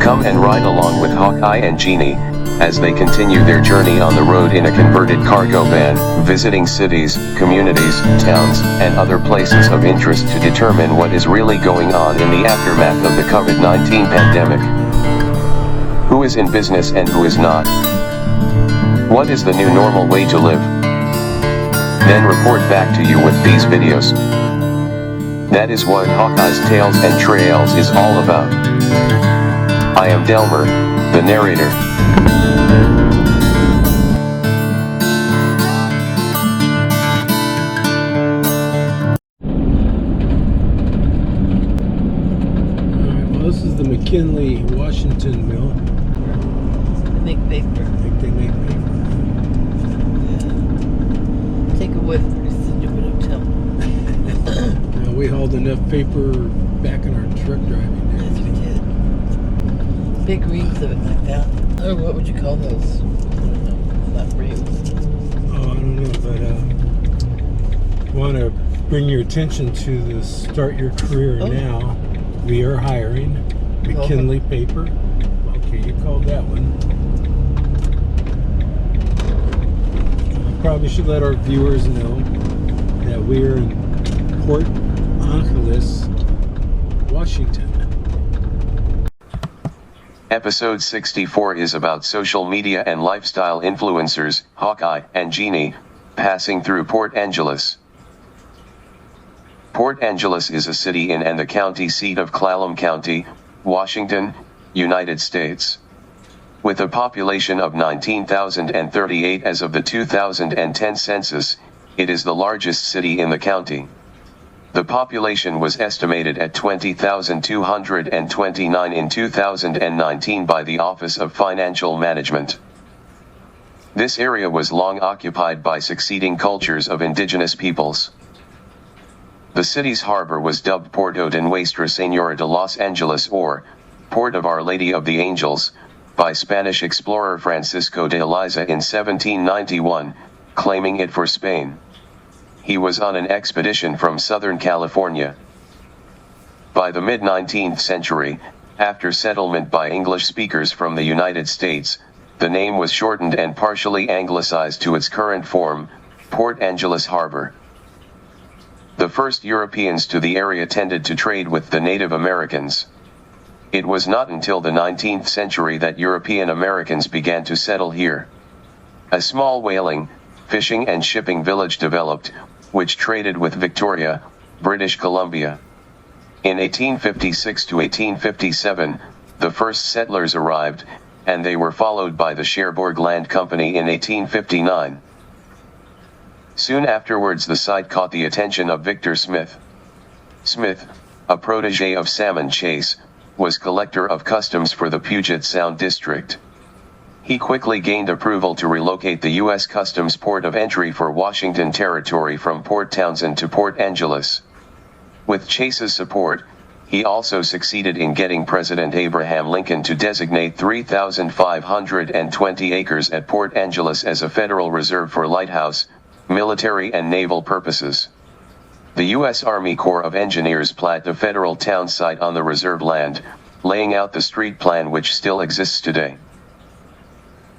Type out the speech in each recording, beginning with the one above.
Come and ride along with Hawkeye and Jeannie, as they continue their journey on the road in a converted cargo van, visiting cities, communities, towns, and other places of interest to determine what is really going on in the aftermath of the COVID-19 pandemic. Who is in business and who is not? What is the new normal way to live? Then report back to you with these videos. That is what Hawkeye's Tales and Trails is all about. I am Delmer, the narrator. Alright, well, this is the McKinley, Washington mill. They make paper. I think they make paper. Yeah. Take a whiff, it's a stupid hotel. Now, we hauled enough paper back in our truck driving there. Yes, we did. Big reams of it like that. Or what would you call those? I don't know. Not reams. Oh, I don't know, but want to bring your attention to the Start Your Career Now. We are hiring McKinley paper. Okay, you called that one. Probably should let our viewers know that we're in Port Angeles, Washington. Episode 64 is about social media and lifestyle influencers, Hawkeye and Jeannie, passing through Port Angeles. Port Angeles is a city in and the county seat of Clallam County, Washington, United States. With a population of 19,038 as of the 2010 census, it is the largest city in the county. The population was estimated at 20,229 in 2019 by the Office of Financial Management. This area was long occupied by succeeding cultures of indigenous peoples. The city's harbor was dubbed Puerto de Nuestra Señora de Los Angeles, or Port of Our Lady of the Angels, by Spanish explorer Francisco de Eliza in 1791, claiming it for Spain. He was on an expedition from Southern California. By the mid-19th century, after settlement by English speakers from the United States, the name was shortened and partially anglicized to its current form, Port Angeles Harbor. The first Europeans to the area tended to trade with the Native Americans. It was not until the 19th century that European Americans began to settle here. A small whaling, fishing and shipping village developed, which traded with Victoria, British Columbia. In 1856 to 1857, the first settlers arrived, and they were followed by the Cherbourg Land Company in 1859. Soon afterwards the site caught the attention of Victor Smith. Smith, a protege of Salmon Chase, was collector of customs for the Puget Sound district. He quickly gained approval to relocate the U.S. Customs port of entry for Washington Territory from Port Townsend to Port Angeles. With Chase's support, he also succeeded in getting President Abraham Lincoln to designate 3,520 acres at Port Angeles as a federal reserve for lighthouse, military and naval purposes. The U.S. Army Corps of Engineers platted the federal town site on the reserve land, laying out the street plan which still exists today.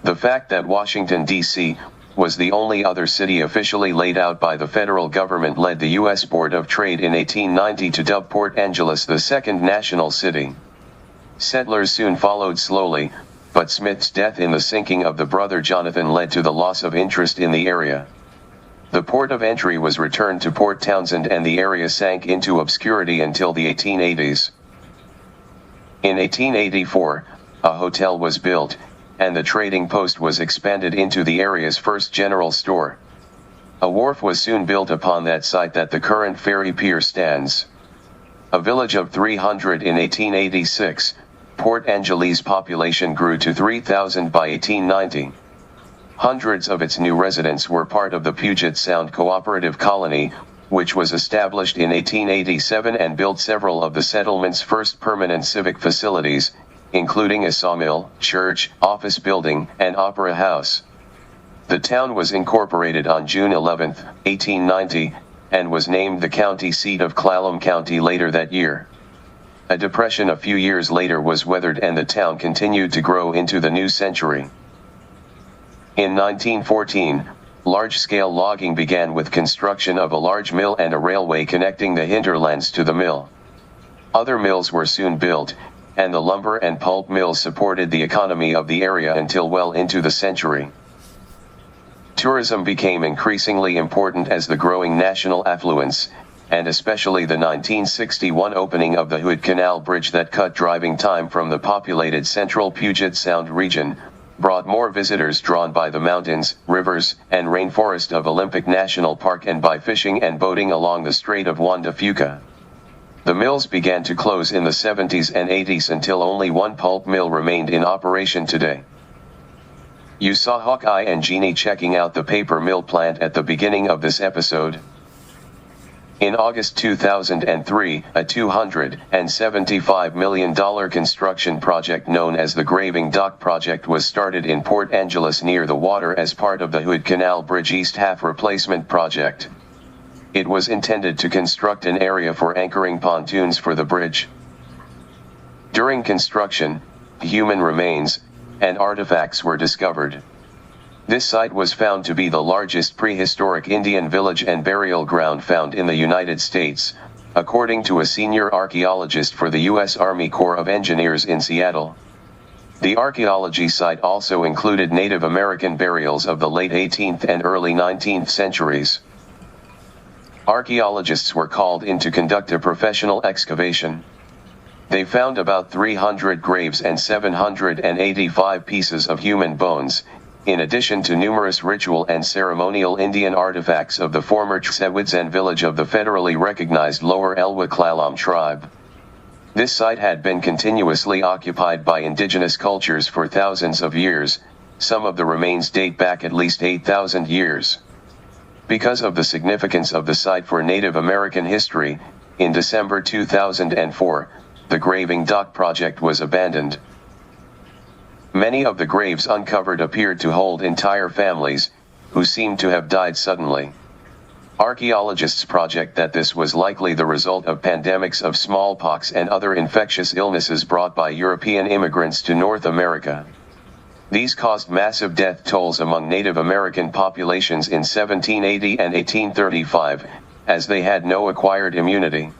The fact that Washington, D.C., was the only other city officially laid out by the federal government led the U.S. Board of Trade in 1890 to dub Port Angeles the second national city. Settlers soon followed slowly, but Smith's death in the sinking of the Brother Jonathan led to the loss of interest in the area. The port of entry was returned to Port Townsend and the area sank into obscurity until the 1880s. In 1884, a hotel was built, and the trading post was expanded into the area's first general store. A wharf was soon built upon that site that the current ferry pier stands. A village of 300 in 1886, Port Angeles' population grew to 3,000 by 1890. Hundreds of its new residents were part of the Puget Sound Cooperative Colony, which was established in 1887 and built several of the settlement's first permanent civic facilities, including a sawmill, church, office building, and opera house. The town was incorporated on June 11, 1890, and was named the county seat of Clallam County later that year. A depression a few years later was weathered and the town continued to grow into the new century. In 1914, large-scale logging began with construction of a large mill and a railway connecting the hinterlands to the mill. Other mills were soon built, and the lumber and pulp mills supported the economy of the area until well into the century. Tourism became increasingly important as the growing national affluence, and especially the 1961 opening of the Hood Canal Bridge that cut driving time from the populated central Puget Sound region, brought more visitors drawn by the mountains, rivers, and rainforest of Olympic National Park and by fishing and boating along the Strait of Juan de Fuca. The mills began to close in the 70s and 80s until only one pulp mill remained in operation today. You saw Hawkeye and Jeannie checking out the paper mill plant at the beginning of this episode. In August 2003, a $275 million construction project known as the Graving Dock Project was started in Port Angeles near the water as part of the Hood Canal Bridge East Half Replacement Project. It was intended to construct an area for anchoring pontoons for the bridge. During construction, human remains and artifacts were discovered. This site was found to be the largest prehistoric Indian village and burial ground found in the United States, according to a senior archaeologist for the U.S. Army Corps of Engineers in Seattle. The archaeology site also included Native American burials of the late 18th and early 19th centuries. Archaeologists were called in to conduct a professional excavation. They found about 300 graves and 785 pieces of human bones, in addition to numerous ritual and ceremonial Indian artifacts of the former Tsewitsan village of the federally recognized Lower Elwha Klallam tribe. This site had been continuously occupied by indigenous cultures for thousands of years. Some of the remains date back at least 8,000 years. Because of the significance of the site for Native American history, in December 2004, the Graving Dock project was abandoned. Many of the graves uncovered appeared to hold entire families, who seemed to have died suddenly. Archaeologists project that this was likely the result of pandemics of smallpox and other infectious illnesses brought by European immigrants to North America. These caused massive death tolls among Native American populations in 1780 and 1835, as they had no acquired immunity.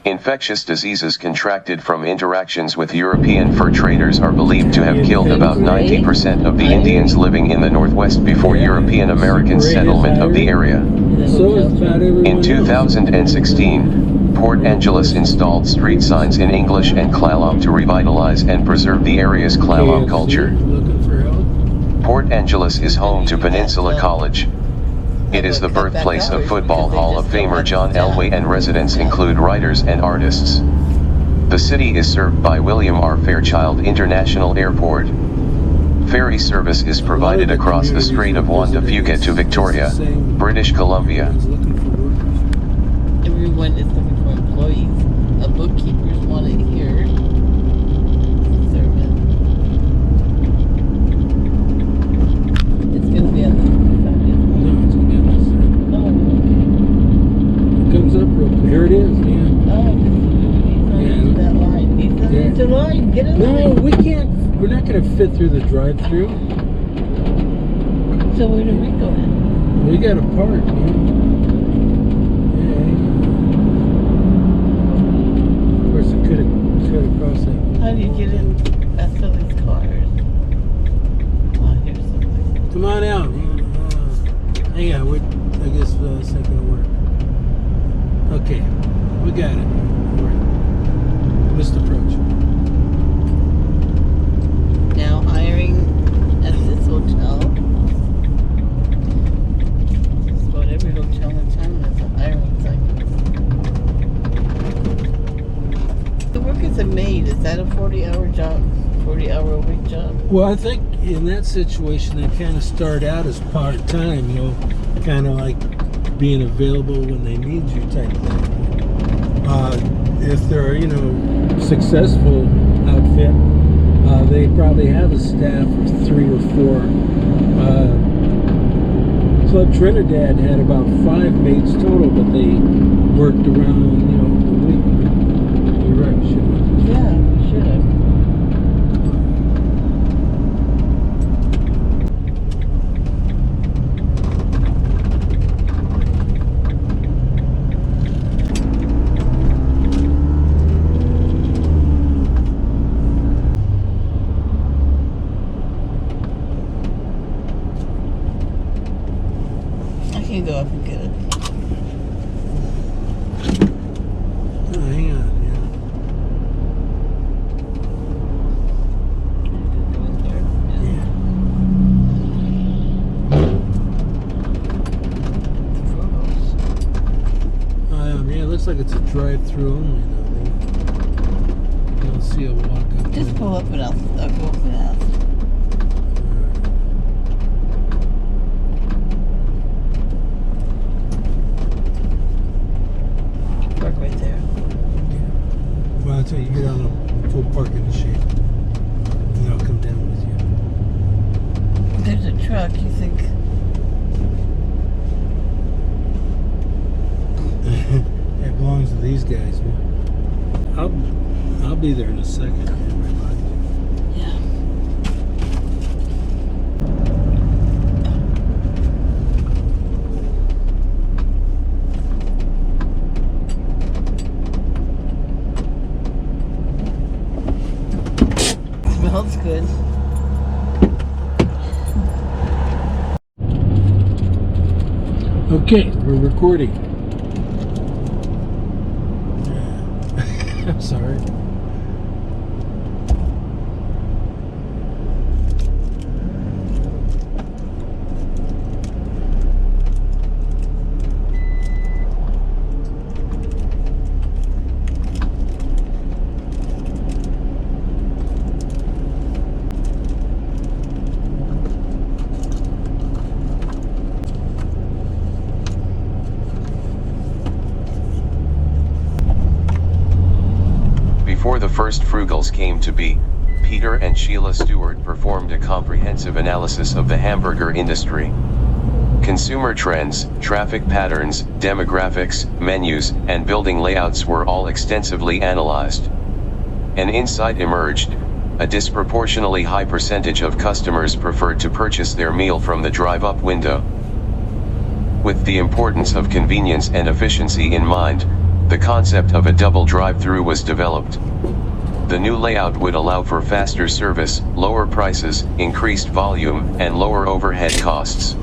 Infectious diseases contracted from interactions with European fur traders are believed to have killed about 90% of the Indians living in the Northwest before European American settlement of the area. In 2016, Port Angeles installed street signs in English and Klallam to revitalize and preserve the area's Klallam culture. Port Angeles is home to Peninsula College. It is the birthplace of Football Hall of Famer John Elway, and residents include writers and artists. The city is served by William R. Fairchild International Airport. Ferry service is provided across the Strait of Juan de Fuca to Victoria, British Columbia. Everyone is looking for employees. A bookkeeper's wanted here. Service. It's going to be on the Here it is, man. Oh, he's that line. He's the line. Get in line. No, we can't. We're not going to fit through the drive-thru. So where do we go in? We got to park, man. Yeah. Of course, it could have crossed that. How do you get in past all these cars? Oh, here's something. Come on out. Hang on. I guess it's not going to work. Okay, we got it. Missed approach. Now hiring at this hotel. Just about every hotel in town has a hiring site. To work as a maid, is that a 40-hour job? 40-hour-a-week job? Well, I think in that situation, they kind of start out as part-time, kind of like being available when they need you type thing. If they're, successful outfit, they probably have a staff of 3 or 4. Club Trinidad had about 5 maids total, but they worked around, the week. You're right, drive-through only, though. They don't see a walk-up. Just pull up and I'll go up and ask. Park right there. Well, until you get on a full parking machine, and I'll come down with you. There's a truck, you think? It belongs to these guys, man. I'll be there in a second. Yeah. Smells good. Okay, we're recording. I'm sorry. Before the first Frugals came to be, Peter and Sheila Stewart performed a comprehensive analysis of the hamburger industry. Consumer trends, traffic patterns, demographics, menus, and building layouts were all extensively analyzed. An insight emerged: a disproportionately high percentage of customers preferred to purchase their meal from the drive-up window. With the importance of convenience and efficiency in mind, the concept of a double drive-through was developed. The new layout would allow for faster service, lower prices, increased volume, and lower overhead costs.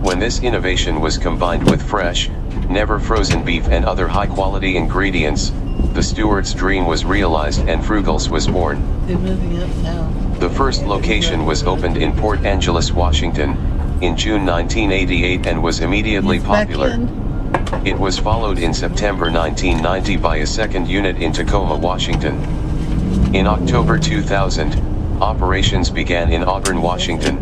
When this innovation was combined with fresh, never frozen beef and other high-quality ingredients, the Stewart's dream was realized and Frugal's was born. They're moving up now. The first location was opened in Port Angeles, Washington, in June 1988 and was immediately popular. It was followed in September 1990 by a second unit in Tacoma, Washington. In October 2000, operations began in Auburn, Washington.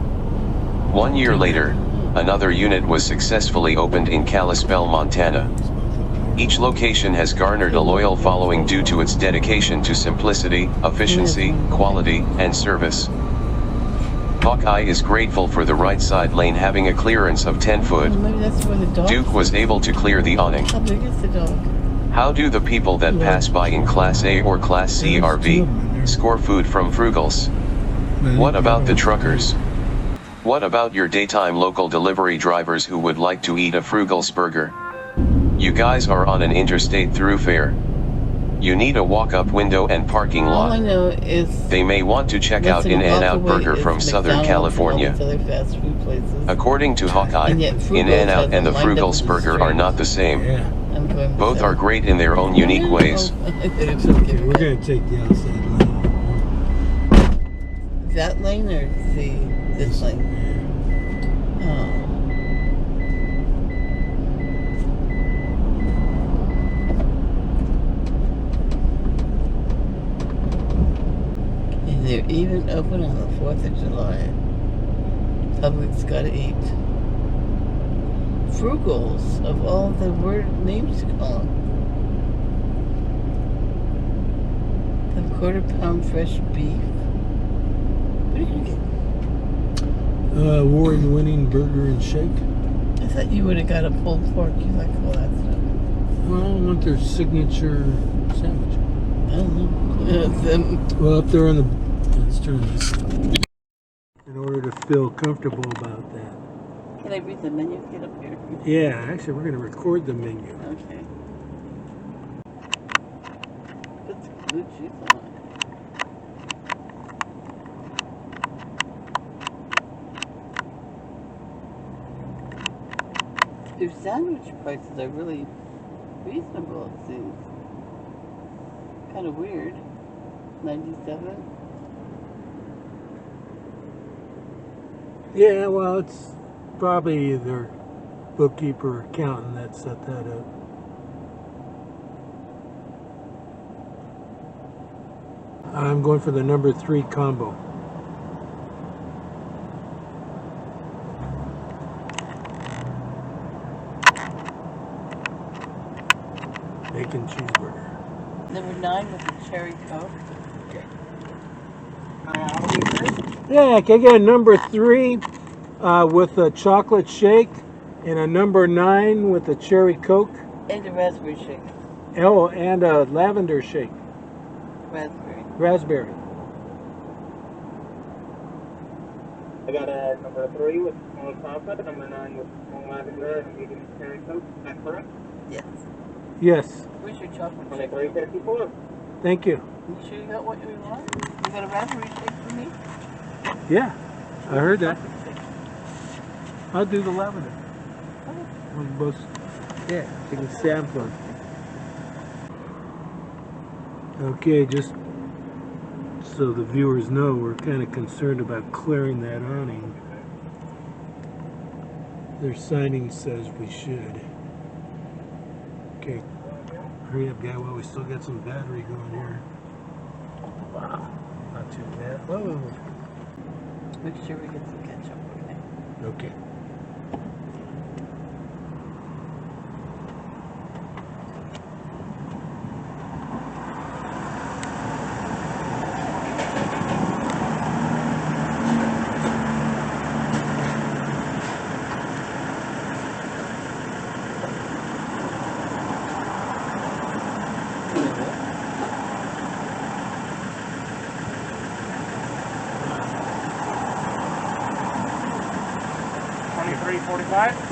1 year later, another unit was successfully opened in Kalispell, Montana. Each location has garnered a loyal following due to its dedication to simplicity, efficiency, quality, and service. Hawkeye is grateful for the right side lane having a clearance of 10 foot. Maybe that's where the dog. Duke was able to clear the awning. How big is the dog? How do the people that pass by in Class A or Class C RV score food from Frugals? What about the truckers? What about your daytime local delivery drivers who would like to eat a Frugal's burger? You guys are on an interstate thoroughfare. You need a walk-up window and parking All I lot. know is They may want to check out In-N-Out Burger from Southern California. Fast food places. According to Hawkeye, And yet Frugal's In-N-Out has and the them lined up Frugal's in the burger are street. not the same. Yeah. I'm going with Both that. are great in their own unique ways. It's okay. We're going to take the outside lane. That lane or this lane? Oh. And they're even open on the 4th of July. Public's gotta eat. Frugals, of all the word names to call them. The quarter-pound fresh beef. What are you gonna get? Award-winning burger and shake. I thought you would have got a pulled pork. You like all that stuff. Well, I want their signature sandwich. I don't know. Them. Well, up there on the... Let's turn this in order to feel comfortable about that. Can I read the menu? Get up here. Yeah, actually, we're going to record the menu. Okay. Put the blue cheese on it. Their sandwich prices are really reasonable, it seems. Kind of weird. 97. Yeah, well, it's probably their bookkeeper or accountant that set that up. I'm going for the number 3 combo. Bacon cheeseburger. Number 9 with the cherry Coke. Yeah, can I get a number 3 with a chocolate shake and a number 9 with a cherry Coke? And a raspberry shake. Oh, and a lavender shake. Raspberry. Raspberry. I got a number 3 with small chocolate, number 9 with small lavender, and medium cherry Coke. Is that correct? Yes. Yes. Where's your chocolate shake? 23.54. Thank you. You sure you got what you want? You got a raspberry shake for me? Yeah, I heard that. Chocolate shake. I'll do the lavender. Oh. On both. Yeah, you can sample it. Okay, just so the viewers know, we're kind of concerned about clearing that awning. Their signing says we should. Okay, hurry up, guy, while we still got some battery going here. Wow, not too bad. Whoa. Make sure we get some ketchup, okay? Okay.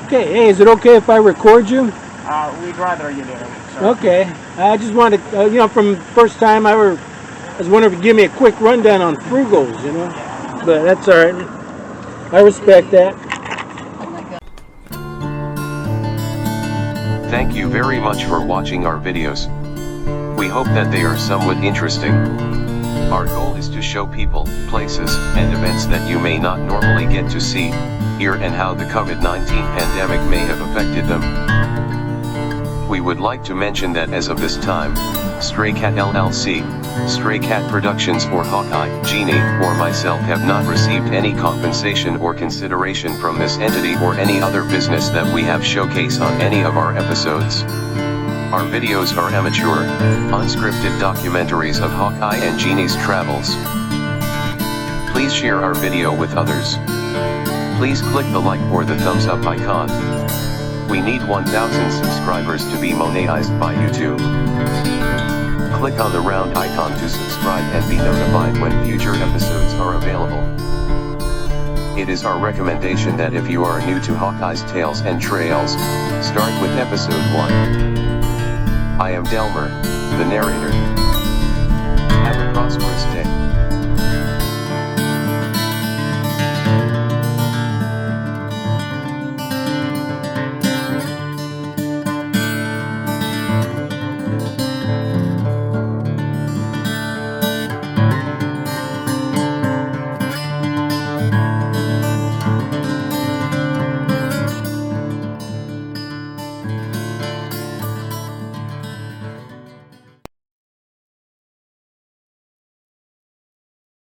Okay, hey, is it okay if I record you? We'd rather you did. Okay, I just wanted, from first time I was wondering if you'd give me a quick rundown on Frugals, but that's all right. I respect that. Thank you very much for watching our videos. We hope that they are somewhat interesting. Our goal is to show people, places, and events that you may not normally get to see, hear, and how the COVID-19 pandemic may have affected them. We would like to mention that as of this time, Stray Cat LLC, Stray Cat Productions, or Hawkeye, Jeannie, or myself have not received any compensation or consideration from this entity or any other business that we have showcased on any of our episodes. Our videos are amateur, unscripted documentaries of Hawkeye and Jeannie's travels. Please share our video with others. Please click the like or the thumbs up icon. We need 1,000 subscribers to be monetized by YouTube. Click on the round icon to subscribe and be notified when future episodes are available. It is our recommendation that if you are new to Hawkeye's Tales and Trails, start with episode 1. I am Delmer, the narrator.